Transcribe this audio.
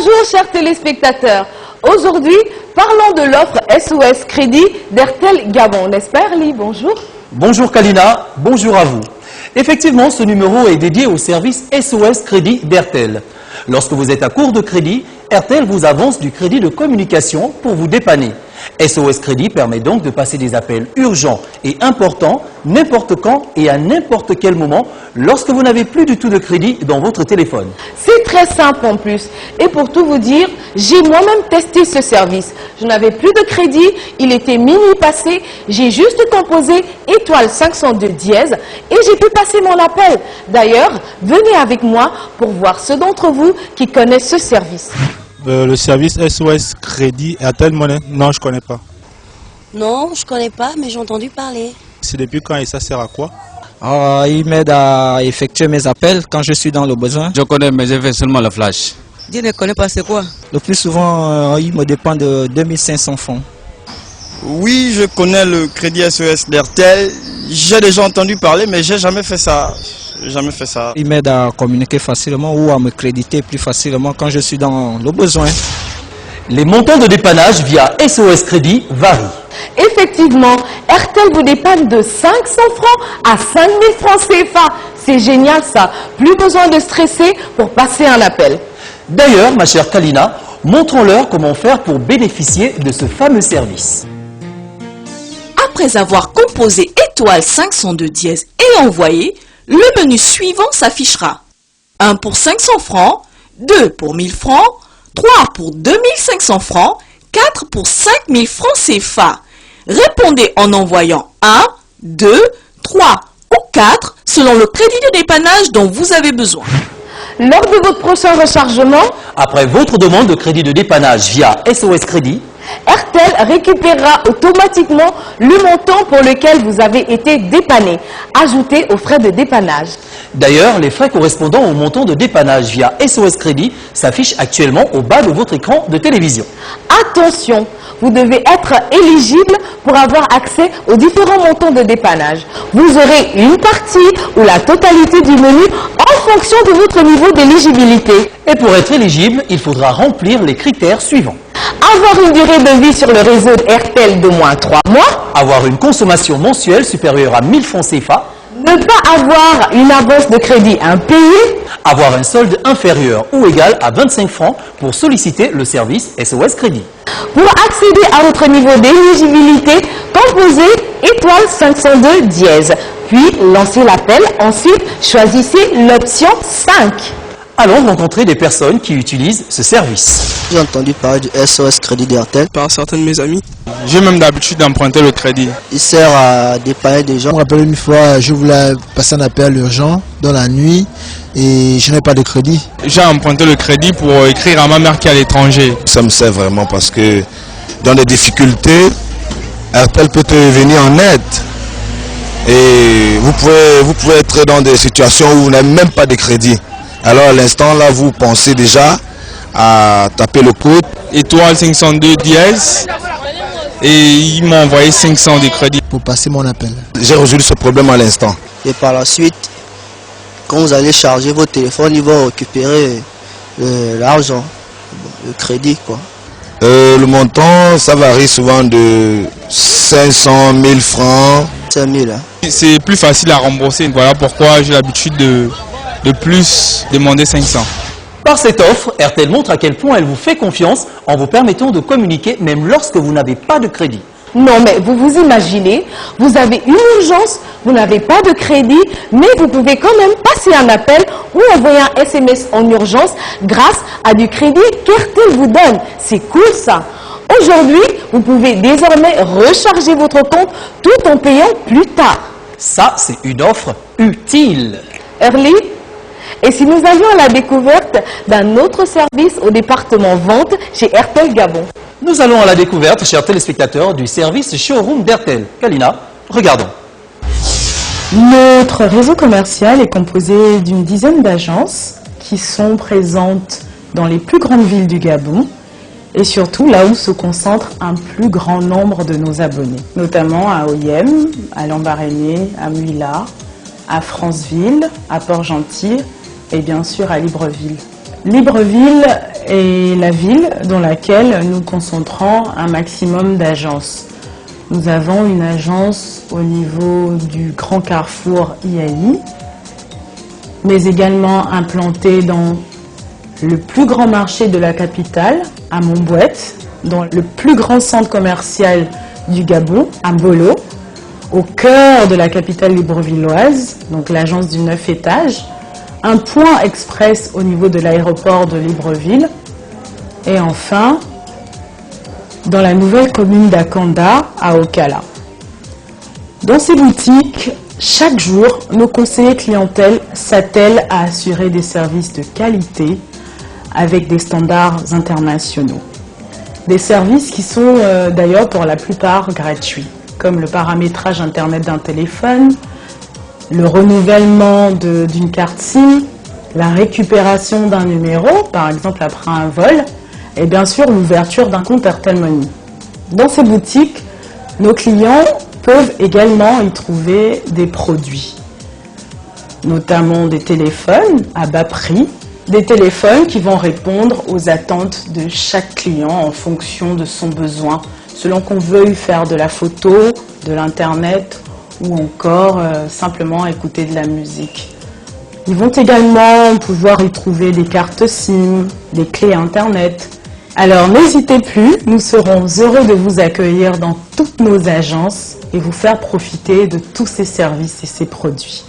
Bonjour chers téléspectateurs, aujourd'hui parlons de l'offre SOS Crédit d'Airtel Gabon, n'est-ce pas Erly? Bonjour. Bonjour Kalina, bonjour à vous. Effectivement, ce numéro est dédié au service SOS Crédit d'Airtel. Lorsque vous êtes à court de crédit, Airtel vous avance du crédit de communication pour vous dépanner. SOS Crédit permet donc de passer des appels urgents et importants n'importe quand et à n'importe quel moment lorsque vous n'avez plus du tout de crédit dans votre téléphone. C'est très simple en plus. Et pour tout vous dire, j'ai moi-même testé ce service. Je n'avais plus de crédit, il était minuit passé, j'ai juste composé étoile 502 dièse et j'ai pu passer mon appel. D'ailleurs, venez avec moi pour voir ceux d'entre vous qui connaissent ce service. Le service SOS Crédit Airtel Money, non, je connais pas. Non, je connais pas, mais j'ai entendu parler. C'est depuis quand et ça sert à quoi? Il m'aide à effectuer mes appels quand je suis dans le besoin. Je connais, mais j'ai fait seulement le flash. Je ne connais pas, c'est quoi? Le plus souvent, il me dépend de 2500 francs. Oui, je connais le crédit SOS d'Airtel. J'ai déjà entendu parler, mais j'ai jamais fait ça. Il m'aide à communiquer facilement ou à me créditer plus facilement quand je suis dans le besoin. Les montants de dépannage via SOS Crédit varient. Effectivement, Airtel vous dépanne de 500 francs à 5000 francs CFA. C'est génial ça, plus besoin de stresser pour passer un appel. D'ailleurs, ma chère Kalina, montrons-leur comment faire pour bénéficier de ce fameux service. Après avoir composé étoile 502 dièse et envoyé, le menu suivant s'affichera. 1 pour 500 francs, 2 pour 1000 francs, 3 pour 2500 francs, 4 pour 5000 francs CFA. Répondez en envoyant 1, 2, 3 ou 4 selon le crédit de dépannage dont vous avez besoin. Lors de votre prochain rechargement, Après votre demande de crédit de dépannage via SOS Crédit, Airtel récupérera automatiquement le montant pour lequel vous avez été dépanné, ajouté aux frais de dépannage. d'ailleurs, les frais correspondant au montant de dépannage via SOS Crédit s'affichent actuellement au bas de votre écran de télévision. Attention, vous devez être éligible pour avoir accès aux différents montants de dépannage. Vous aurez une partie ou la totalité du menu en fonction de votre niveau d'éligibilité. Et pour être éligible, il faudra remplir les critères suivants. Avoir une durée de vie sur le réseau Airtel d'au moins 3 mois, Avoir une consommation mensuelle supérieure à 1000 francs CFA, ne pas avoir une avance de crédit impayée, avoir un solde inférieur ou égal à 25 francs pour solliciter le service SOS Crédit. pour accéder à votre niveau d'éligibilité, composez étoile 502 dièse, puis lancez l'appel, ensuite choisissez l'option 5. Allons rencontrer des personnes qui utilisent ce service. J'ai entendu parler du SOS Crédit d'Airtel. Par certains de mes amis. J'ai même l'habitude d'emprunter le crédit. Il sert à dépanner des gens. Je me rappelle une fois, je voulais passer un appel urgent dans la nuit et je n'ai pas de crédit. J'ai emprunté le crédit pour écrire à ma mère qui est à l'étranger. Ça me sert vraiment parce que dans des difficultés, Airtel peut te venir en aide. Et vous pouvez être dans des situations où vous n'avez même pas de crédit. Alors à l'instant là, vous pensez déjà à taper le code. Étoile 502 dièse et ils m'ont envoyé 500 de crédit. Pour passer mon appel. J'ai résolu ce problème à l'instant. Et par la suite, quand vous allez charger votre téléphone, ils vont récupérer l'argent, le crédit quoi. Le montant, ça varie souvent de 500 000 francs. 5000. C'est plus facile à rembourser. Voilà pourquoi j'ai l'habitude de plus demander 500. Par cette offre, Airtel montre à quel point elle vous fait confiance en vous permettant de communiquer même lorsque vous n'avez pas de crédit. Non, mais vous vous imaginez, vous avez une urgence, vous n'avez pas de crédit, mais vous pouvez quand même passer un appel ou envoyer un SMS en urgence grâce à du crédit qu'Airtel vous donne. C'est cool ça. Aujourd'hui, vous pouvez désormais recharger votre compte tout en payant plus tard. Ça, c'est une offre utile. Erly, et si nous allions à la découverte d'un autre service au département vente chez Airtel Gabon? Nous allons à la découverte, chers téléspectateurs, du service showroom d'Airtel. Kalina, regardons. Notre réseau commercial est composé d'une dizaine d'agences qui sont présentes dans les plus grandes villes du Gabon et surtout là où se concentre un plus grand nombre de nos abonnés, notamment à Oyem, à Lambaréné, à Muila, à Franceville, à Port-Gentil et bien sûr à Libreville. Libreville est la ville dans laquelle nous concentrons un maximum d'agences. Nous avons une agence au niveau du Grand Carrefour IAI, mais également implantée dans le plus grand marché de la capitale, à Montbouette, dans le plus grand centre commercial du Gabon, à Mbolo, au cœur de la capitale librevilloise, donc l'agence du 9 étages, un point express au niveau de l'aéroport de Libreville, et enfin, dans la nouvelle commune d'Akanda, à Okala. Dans ces boutiques, chaque jour, nos conseillers clientèle s'attellent à assurer des services de qualité avec des standards internationaux. Des services qui sont d'ailleurs pour la plupart gratuits, comme le paramétrage Internet d'un téléphone, le renouvellement d'une carte SIM, la récupération d'un numéro, par exemple après un vol, et bien sûr l'ouverture d'un compte Airtel Money. Dans ces boutiques, nos clients peuvent également y trouver des produits, notamment des téléphones à bas prix, des téléphones qui vont répondre aux attentes de chaque client en fonction de son besoin, selon qu'on veuille faire de la photo, de l'internet ou encore simplement écouter de la musique. Ils vont également pouvoir y trouver des cartes SIM, des clés internet. Alors n'hésitez plus, nous serons heureux de vous accueillir dans toutes nos agences et vous faire profiter de tous ces services et ces produits.